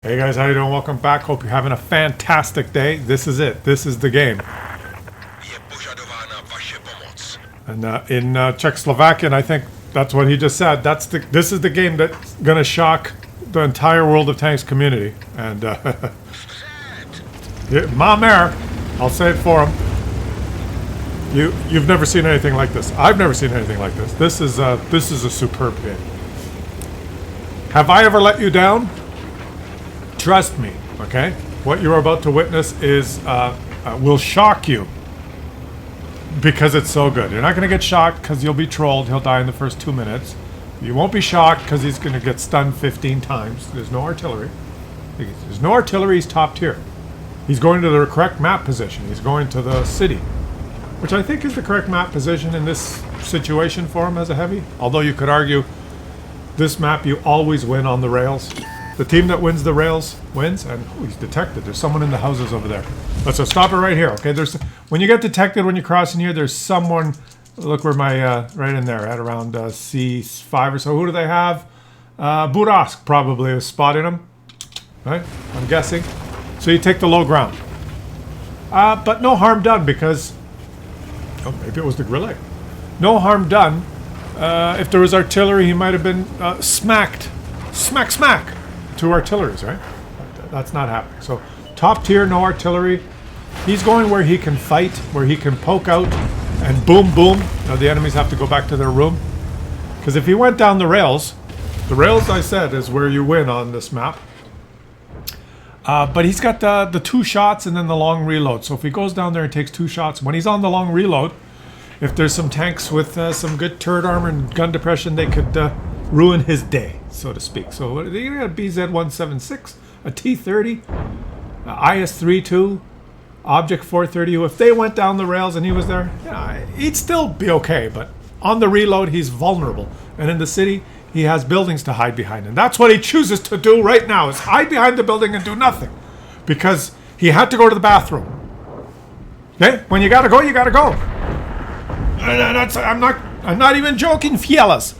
Hey guys, how you doing? Welcome back. Hope you're having a fantastic day. This is it. This is the game. And in Czechoslovakian, I think that's what he just said. This is the game that's gonna shock the entire World of Tanks community. And ma mère, I'll say it for him. You've never seen anything like this. I've never seen anything like this. This is a superb game. Have I ever let you down? Trust me, okay? What you're about to witness is will shock you because it's so good. You're not going to get shocked because you'll be trolled. He'll die in the first 2 minutes. You won't be shocked because he's going to get stunned 15 times. There's no artillery. There's no artillery. He's top tier. He's going to the correct map position. He's going to the city, which I think is the correct map position in this situation for him as a heavy. Although you could argue this map you always win on the rails. The team that wins the rails wins, and he's detected. There's someone in the houses over there. Let's stop it right here, okay? When you get detected when you're crossing here, there's someone. Look where my right in there at around C5 or so. Who do they have? Burask probably is spotting them, right? I'm guessing. So you take the low ground, but no harm done because maybe it was the Grille. No harm done. If there was artillery, he might have been smacked, smack. 2 artilleries, right? That's not happening. So top tier, no artillery. He's going where he can fight, where he can poke out and boom. Now the enemies have to go back to their room. Because if he went down the rails, I said, is where you win on this map. But he's got the 2 shots and then the long reload. So if he goes down there and takes 2 shots, when he's on the long reload, if there's some tanks with some good turret armor and gun depression, they could ruin his day, so to speak. So they got a BZ-176, a T-30, IS-32, Object 430. If they went down the rails and he was there, yeah, he'd still be okay. But on the reload, he's vulnerable. And in the city, he has buildings to hide behind. And that's what he chooses to do right now, is hide behind the building and do nothing. Because he had to go to the bathroom. Okay? When you gotta go, you gotta go. I'm not even joking, fielas.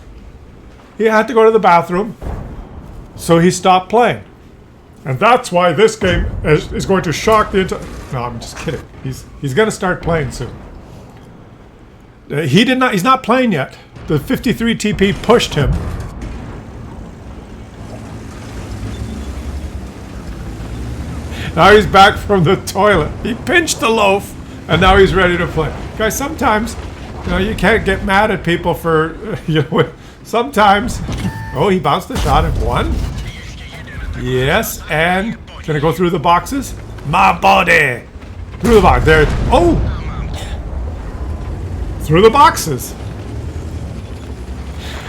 He had to go to the bathroom, so he stopped playing. And that's why this game is going to shock the entire... No, I'm just kidding. He's going to start playing soon. He's not playing yet. The 53 TP pushed him. Now he's back from the toilet. He pinched the loaf, and now he's ready to play. Guys, sometimes, you can't get mad at people for, sometimes. Oh, he bounced the shot at 1. Yes, and gonna go through the boxes. My body! Through the box. There. Oh! Through the boxes.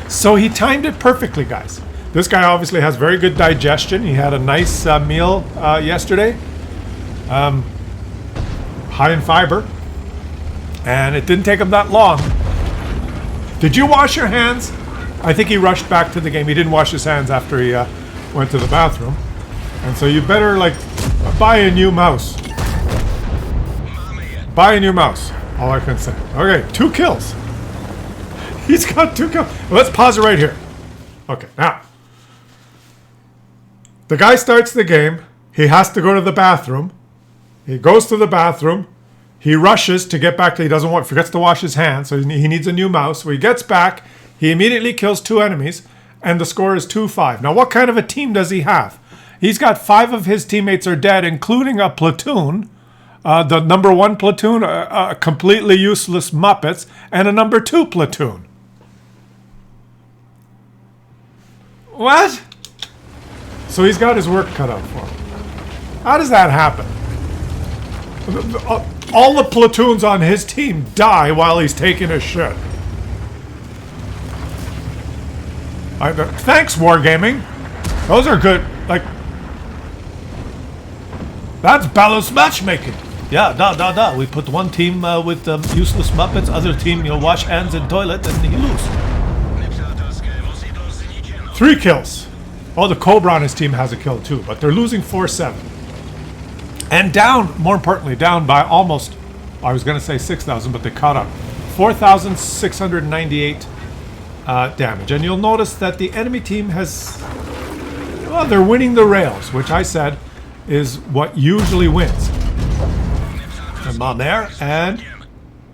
So he timed it perfectly, guys. This guy obviously has very good digestion. He had a nice meal yesterday. High in fiber. And it didn't take him that long. Did you wash your hands? I think he rushed back to the game. He didn't wash his hands after he went to the bathroom. And so you better, buy a new mouse. Buy a new mouse. All I can say. Okay, 2 kills. He's got 2 kills. Let's pause it right here. Okay, now. The guy starts the game. He has to go to the bathroom. He goes to the bathroom. He rushes to get back to... forgets to wash his hands, so he needs a new mouse. So he gets back. He immediately kills 2 enemies, and the score is 2-5. Now, what kind of a team does he have? He's got 5 of his teammates are dead, including a platoon, the number 1 platoon, completely useless Muppets, and a number 2 platoon. What? So he's got his work cut out for him. How does that happen? All the platoons on his team die while he's taking a shit. Thanks, Wargaming. Those are good. That's balanced matchmaking. Yeah, we put one team with useless Muppets, other team, wash hands in toilet, and you lose. 3 kills. Oh, the Cobra on his team has a kill too, but they're losing 4-7. And down, more importantly, down by almost, I was going to say 6,000, but they caught up. 4,698 damage. And you'll notice that the enemy team has Well, they're winning the rails, which I said is what usually wins. I'm on there, and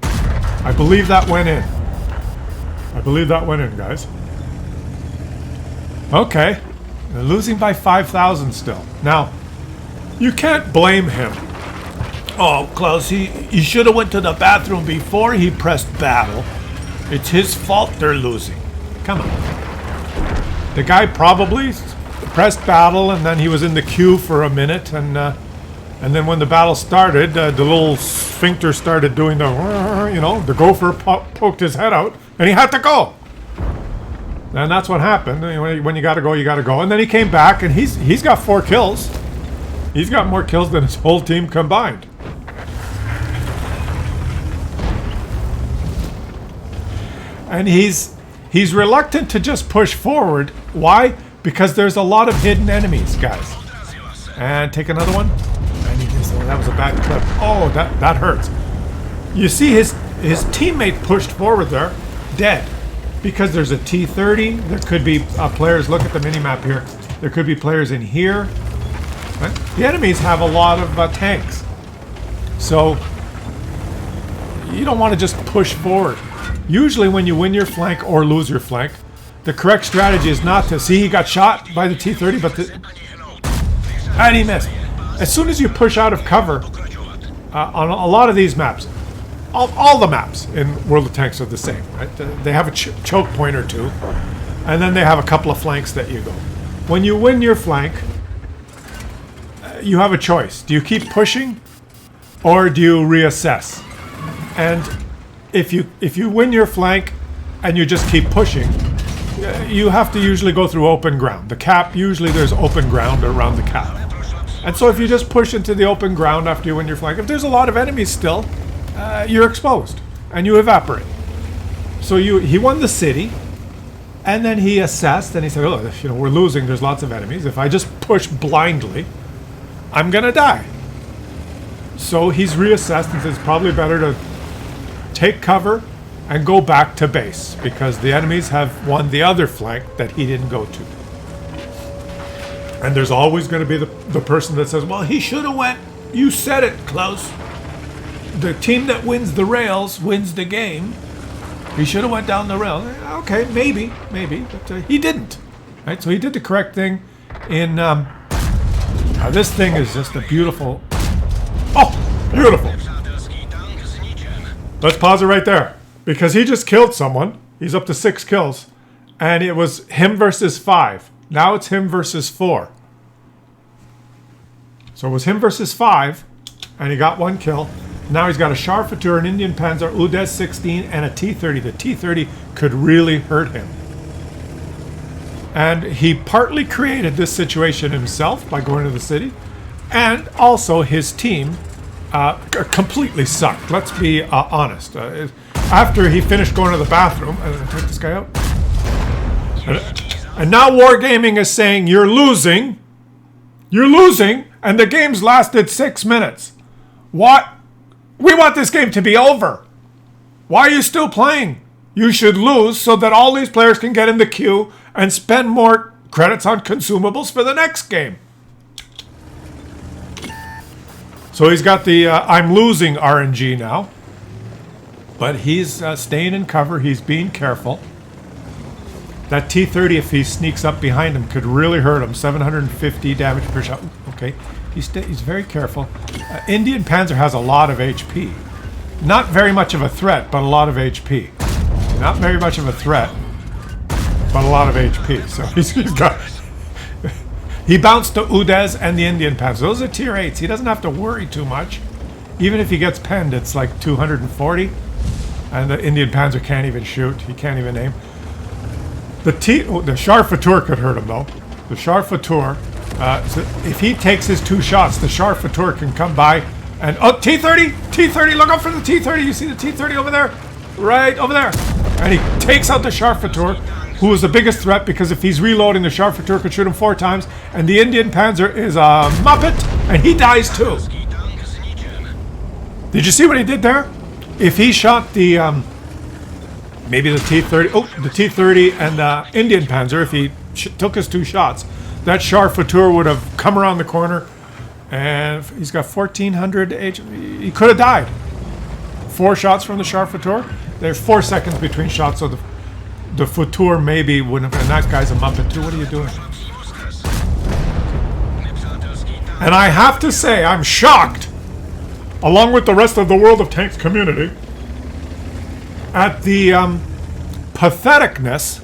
I believe that went in. I believe that went in, guys. Okay. They're losing by 5,000 still. Now, you can't blame him. Oh, Claus, he should have went to the bathroom before he pressed battle. It's his fault they're losing. Come on. The guy probably pressed battle, and then he was in the queue for a minute, and then when the battle started, the little sphincter started doing the, you know, the gopher poked his head out, and he had to go. And that's what happened. When you gotta go, you gotta go. And then he came back, and he's got 4 kills. He's got more kills than his whole team combined. And he's reluctant to just push forward. Why? Because there's a lot of hidden enemies, guys. And take another one. That was a bad clip. Oh, that hurts. You see his teammate pushed forward there, dead. Because there's a T-30. There could be players. Look at the mini-map here. There could be players in here. Right? The enemies have a lot of tanks. So you don't want to just push forward. Usually when you win your flank or lose your flank, the correct strategy is not to... See, he got shot by the T-30, but and he missed. As soon as you push out of cover, on a lot of these maps, all the maps in World of Tanks are the same, right? They have a choke point or two, and then they have a couple of flanks that you go. When you win your flank, you have a choice. Do you keep pushing, or do you reassess? And if you win your flank and you just keep pushing, you have to usually go through open ground. The cap, usually there's open ground around the cap. And so if you just push into the open ground after you win your flank, if there's a lot of enemies still, you're exposed and you evaporate. So he won the city, and then he assessed and he said, "Oh, you know, we're losing. There's lots of enemies. If I just push blindly, I'm gonna die." So he's reassessed and says it's probably better to take cover and go back to base because the enemies have won the other flank that he didn't go to. And there's always going to be the person that says, "Well, he should have went." You said it, Claus. The team that wins the rails wins the game. He should have went down the rail. Okay, maybe, but he didn't. Right? So he did the correct thing. In this thing is just a beautiful. Oh, beautiful. Let's pause it right there because he just killed someone. He's up to 6 kills, and it was him versus 5. Now it's him versus 4. So it was him versus 5, and he got 1 kill. Now he's got a Scharfenteur, an Indian Panzer, UDES 16, and a T-30. The T-30 could really hurt him. And he partly created this situation himself by going to the city, and also his team completely sucked. Let's be honest. After he finished going to the bathroom, take this guy out. And now Wargaming is saying, you're losing, and the game's lasted 6 minutes. What? We want this game to be over. Why are you still playing? You should lose so that all these players can get in the queue and spend more credits on consumables for the next game. So he's got the I'm losing RNG now. But he's staying in cover. He's being careful. That T-30, if he sneaks up behind him, could really hurt him. 750 damage per shot. Okay, he's very careful. Indian Panzer has a lot of HP. Not very much of a threat, but a lot of HP. Not very much of a threat, but a lot of HP. So he's got... He bounced the UDES and the Indian Panzer. Those are tier 8s. He doesn't have to worry too much. Even if he gets penned, it's like 240. And the Indian Panzer can't even shoot. He can't even aim. The Scharfenteur could hurt him, though. The Scharfenteur, so if he takes his 2 shots, the Scharfenteur can come by and... Oh, T-30! T-30! Look out for the T-30! You see the T-30 over there? Right over there. And he takes out the Scharfenteur, who is the biggest threat, because if he's reloading, the Scharfenteur could shoot him 4 times, and the Indian Panzer is a Muppet, and he dies too. Did you see what he did there? If he shot the, maybe the T-30, the T-30 and the Indian Panzer, if he took his 2 shots, that Charfouteur would have come around the corner, and he's got 1400 HP. He could have died. 4 shots from the Charfouteur. There's 4 seconds between shots, so the Fouteur maybe wouldn't have. And that guy's a Muppet too. What are you doing? And I have to say, I'm shocked, along with the rest of the World of Tanks community, at the patheticness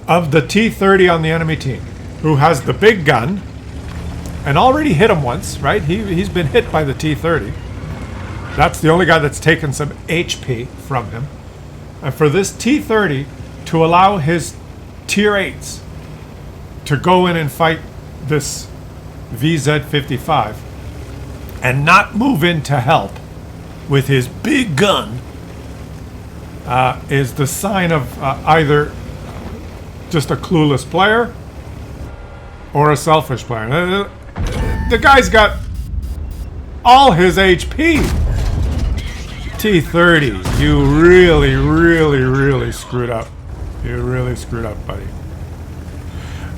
of the T-30 on the enemy team, who has the big gun and already hit him once, right? He's been hit by the T-30. That's the only guy that's taken some HP from him. And for this T-30 to allow his Tier 8s to go in and fight this VZ-55 and not move in to help with his big gun is the sign of either just a clueless player or a selfish player. The guy's got all his HP. T-30, you really, really, really screwed up. You really screwed up, buddy.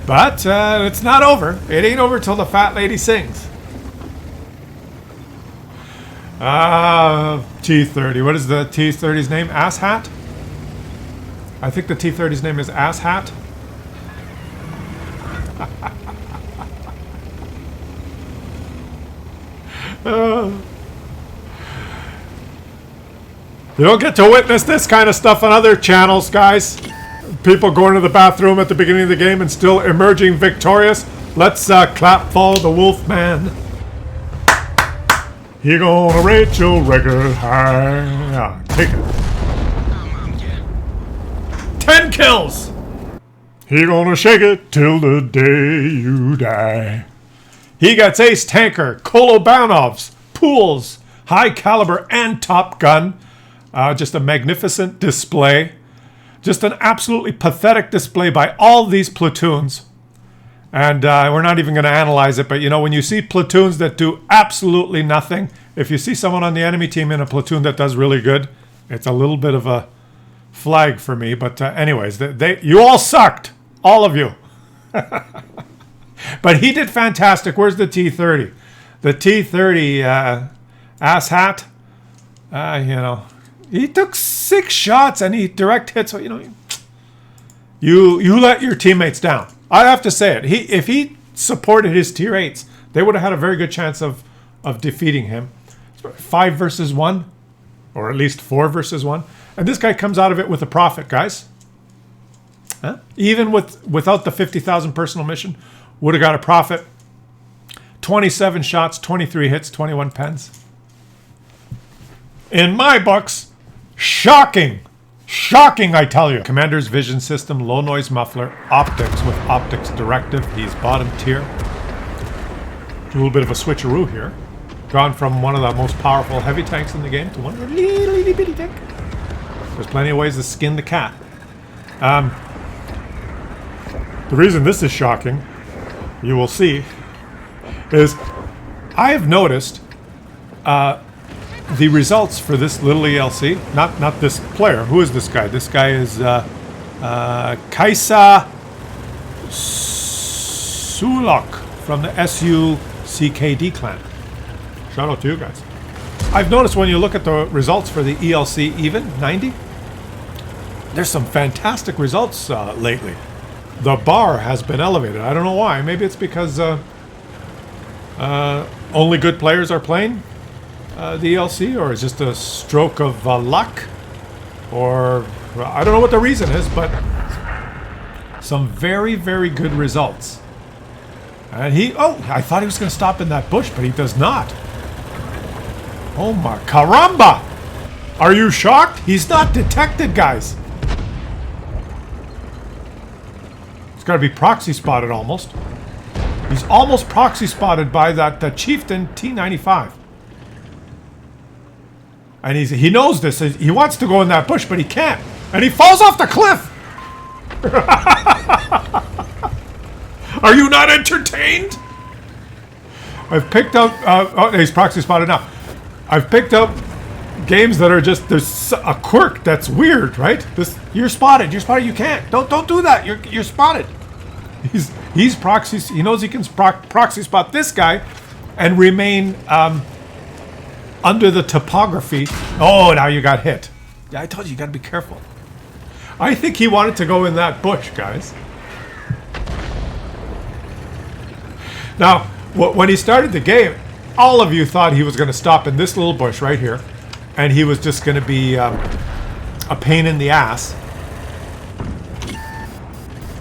But it's not over. It ain't over till the fat lady sings. T-30. What is the T-30's name? Asshat? I think the T-30's name is Asshat. You don't get to witness this kind of stuff on other channels, guys. People going to the bathroom at the beginning of the game and still emerging victorious. Let's clap for the Wolfman. He gonna rate your record high. Yeah, take it. 10 kills. He gonna shake it till the day you die. He gets Ace Tanker, Kolobanovs, Pools, High Caliber, and Top Gun. Just a magnificent display. Just an absolutely pathetic display by all these platoons. And we're not even going to analyze it, but you know, when you see platoons that do absolutely nothing, if you see someone on the enemy team in a platoon that does really good, it's a little bit of a flag for me. But anyways, you all sucked. All of you. But he did fantastic. Where's the T-30? The T-30 asshat. You know, he took 6 shots and he direct hits. So, you know, you let your teammates down. I have to say it. If he supported his Tier 8s, they would have had a very good chance of defeating him. 5 versus 1, or at least 4 versus 1. And this guy comes out of it with a profit, guys. Huh? Even without the 50,000 personal mission, would have got a profit. 27 shots, 23 hits, 21 pens. In my books, shocking. Shocking, I tell you. Commander's vision system, low noise muffler, optics with optics directive. He's bottom tier. A little bit of a switcheroo here. Gone from one of the most powerful heavy tanks in the game to one little itty bitty tank. There's plenty of ways to skin the cat. The reason this is shocking, you will see, is I have noticed the results for this little ELC, not this player. Who is this guy? This guy is Kaisa Sulok from the SUCKD clan. Shout out to you guys. I've noticed when you look at the results for the ELC even, 90, there's some fantastic results lately. The bar has been elevated. I don't know why. Maybe it's because only good players are playing the ELC, or it's just a stroke of luck, or I don't know what the reason is, but some very, very good results. And I thought he was going to stop in that bush, but he does not. Oh my caramba! Are you shocked? He's not detected, guys. It's got to be proxy spotted almost. He's almost proxy spotted by that Chieftain T-95. And he knows this. He wants to go in that bush, but he can't. And he falls off the cliff. Are you not entertained? I've picked up... he's proxy spotted now. I've picked up games that are just... There's a quirk that's weird, right? You're spotted. You're spotted. You can't. Don't do that. You're spotted. He's proxies. He knows he can proxy spot this guy and remain under the topography. Oh, now you got hit. Yeah, I told you got to be careful. I think he wanted to go in that bush, guys. Now, when he started the game, all of you thought he was going to stop in this little bush right here, and he was just going to be a pain in the ass.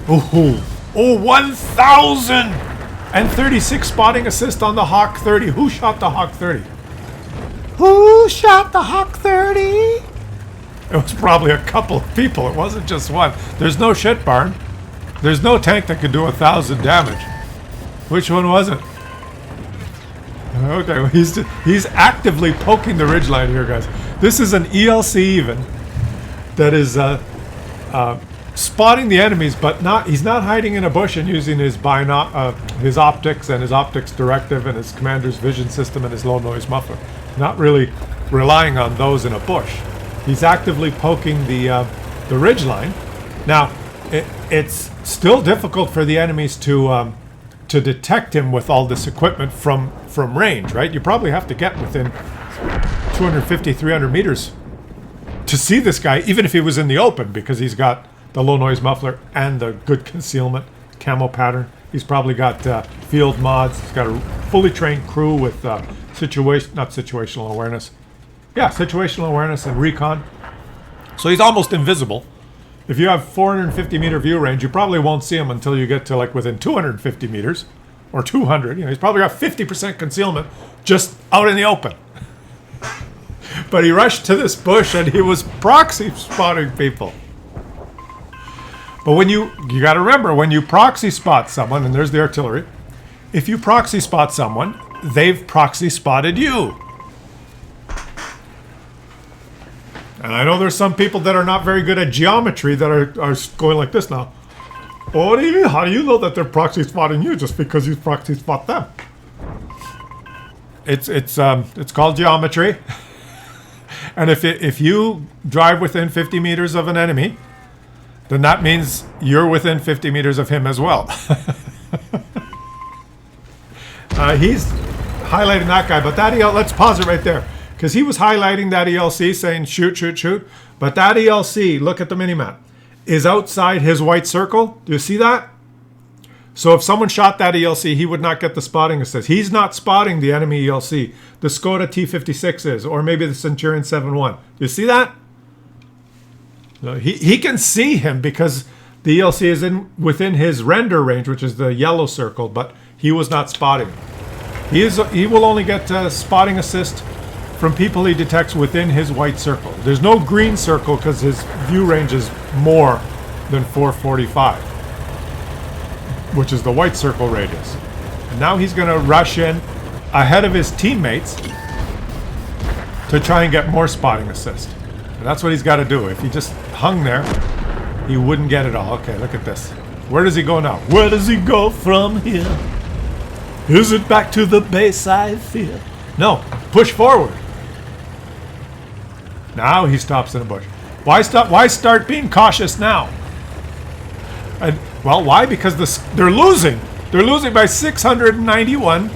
Oh, 1,036 spotting assist on the Hawk 30. Who shot the Hawk 30? Who shot the Hawk 30? It was probably a couple of people. It wasn't just one. There's no shit barn. There's no tank that could do 1,000 damage. Which one was it? Okay, well, he's actively poking the ridgeline here, guys. This is an ELC even that is spotting the enemies, but he's not hiding in a bush and using his optics and his optics directive and his commander's vision system and his low noise muffler. Not really relying on those in a bush. He's actively poking the ridgeline. Now, it's still difficult for the enemies to detect him with all this equipment from range, right? You probably have to get within 250, 300 meters to see this guy, even if he was in the open, because he's got the low noise muffler and the good concealment camo pattern. He's probably got field mods. He's got a fully trained crew with situational awareness. Yeah, situational awareness and recon. So he's almost invisible. If you have 450 meter view range, you probably won't see him until you get to like within 250 meters or 200. You know, he's probably got 50% concealment just out in the open. But he rushed to this bush and he was proxy spotting people. But when you got to remember, when you proxy spot someone, and there's the artillery, if you proxy spot someone, they've proxy spotted you. And I know there's some people that are not very good at geometry that are going like this now. Oh, what do you mean? How do you know that they're proxy spotting you just because you proxy spot them? It's called geometry. And if you drive within 50 meters of an enemy, then that means you're within 50 meters of him as well. He's highlighting that guy, but that let's pause it right there. Because he was highlighting that ELC saying shoot, shoot, shoot. But that ELC, look at the minimap, is outside his white circle. Do you see that? So if someone shot that ELC, he would not get the spotting assist. He's not spotting the enemy ELC. The Skoda T56 is, or maybe the Centurion 7.1. Do you see that? No, he can see him because the ELC is within his render range, which is the yellow circle, but he was not spotting. He will only get spotting assist from people he detects within his white circle. There's no green circle because his view range is more than 445, which is the white circle radius. And now he's going to rush in ahead of his teammates to try and get more spotting assist. And that's what he's got to do. If he just hung there, he wouldn't get it all. Okay, look at this. Where does he go now? Where does he go from here? Is it back to the base I fear? No, push forward. Now he stops in a bush. Why stop? Why start being cautious now? And well, why? Because they're losing. They're losing by 691,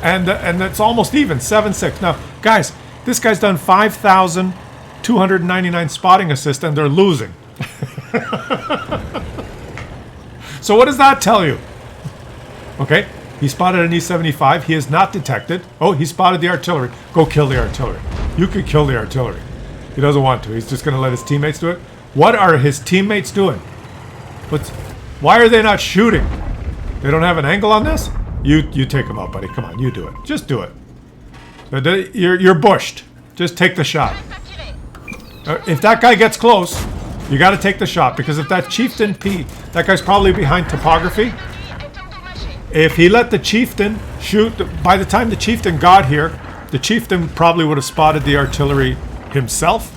and that's almost even 7-6. Now, guys, this guy's done 5,299 spotting assists, and they're losing. So what does that tell you? Okay, he spotted an E-75. He is not detected. Oh, he spotted the artillery. Go kill the artillery. You could kill the artillery. He doesn't want to. He's just going to let his teammates do it. What are his teammates doing? Why are they not shooting? They don't have an angle on this? You take him out, buddy. Come on, you do it. Just do it. You're bushed. Just take the shot. If that guy gets close, you got to take the shot, because if that chieftain that guy's probably behind topography. If he let the chieftain shoot, by the time the chieftain got here, the chieftain probably would have spotted the artillery himself,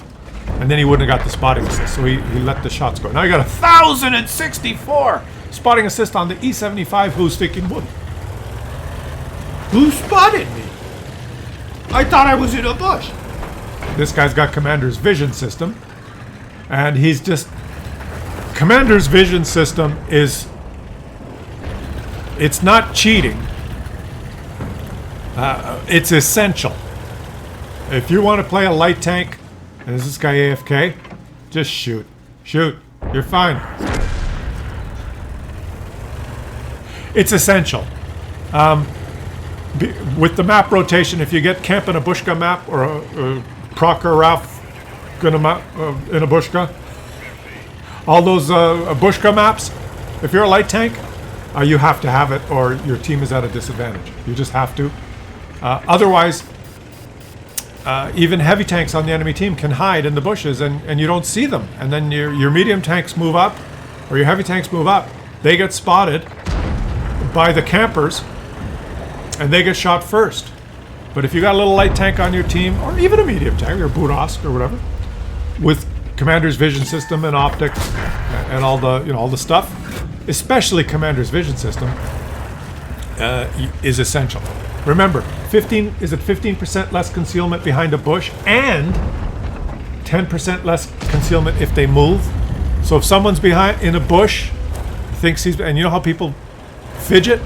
and then he wouldn't have got the spotting assist. So he let the shots go. Now he got 1,064 spotting assist on the E-75. Who's thinking wood? Who spotted me? I thought I was in a bush. This guy's got Commander's vision system, and he's just... Commander's vision system is It's not cheating. It's essential. If you want to play a light tank, and is this guy AFK? Just shoot. Shoot. You're fine. It's essential. With the map rotation, if you get Camp in a Bushka map or a Procker Ralph in a Bushka, all those Bushka maps, if you're a light tank, you have to have it or your team is at a disadvantage. You just have to. Otherwise, even heavy tanks on the enemy team can hide in the bushes and you don't see them. And then your medium tanks move up or your heavy tanks move up. They get spotted by the campers and they get shot first. But if you got a little light tank on your team or even a medium tank or a Budosk or whatever with Commander's vision system and optics and all the stuff, especially Commander's vision system, is essential. Remember, 15% less concealment behind a bush and 10% less concealment if they move. So if someone's behind in a bush, thinks he's, and you know how people fidget,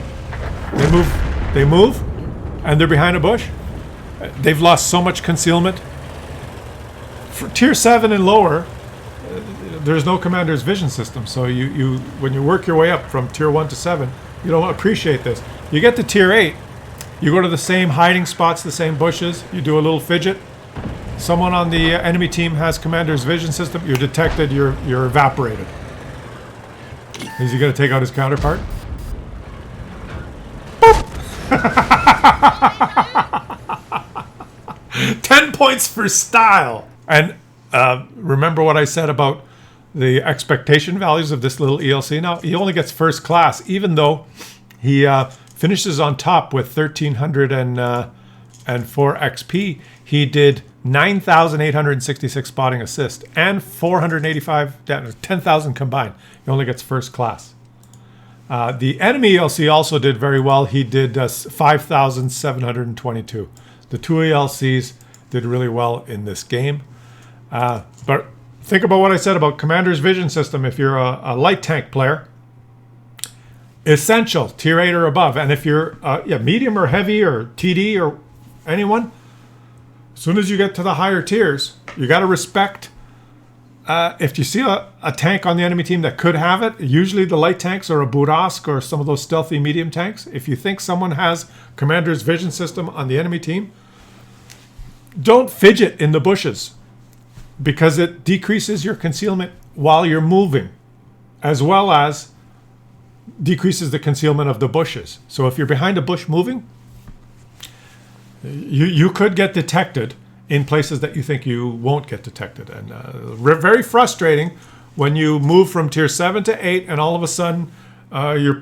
they move, and they're behind a bush. They've lost so much concealment. For tier 7 and lower, there's no Commander's vision system. So you when you work your way up from tier 1 to 7, you don't appreciate this. You get to tier 8. You go to the same hiding spots, the same bushes. You do a little fidget. Someone on the enemy team has Commander's vision system. You're detected. You're evaporated. Is he going to take out his counterpart? 10 points for style. And remember what I said about the expectation values of this little ELC. Now, he only gets first class, even though he finishes on top with 1,304 XP. He did 9,866 spotting assist and 485, 10,000 combined. He only gets first class. The enemy ELC also did very well. He did 5,722. The two ELCs did really well in this game. But think about what I said about Commander's vision system. If you're a light tank player, essential, tier 8 or above. And if you're medium or heavy or TD or anyone, as soon as you get to the higher tiers, you got to respect. If you see a tank on the enemy team that could have it, usually the light tanks or a Budosk or some of those stealthy medium tanks, if you think someone has Commander's vision system on the enemy team, don't fidget in the bushes because it decreases your concealment while you're moving, as well as decreases the concealment of the bushes. So if you're behind a bush moving, you could get detected in places that you think you won't get detected. And very frustrating when you move from tier 7 to 8 and all of a sudden you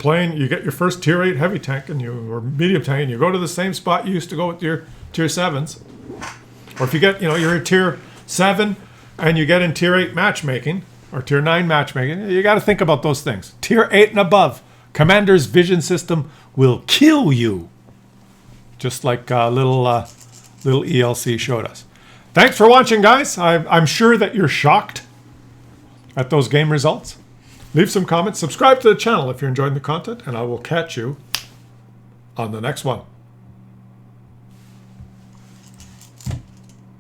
get your first tier 8 heavy tank or medium tank and you go to the same spot you used to go with your tier 7s. Or if you get, you're in tier 7 and you get in tier 8 matchmaking or tier 9 matchmaking, you got to think about those things. Tier 8 and above, Commander's vision system will kill you. Just like little ELC showed us. Thanks for watching, guys. I'm sure that you're shocked at those game results. Leave some comments. Subscribe to the channel if you're enjoying the content, and I will catch you on the next one.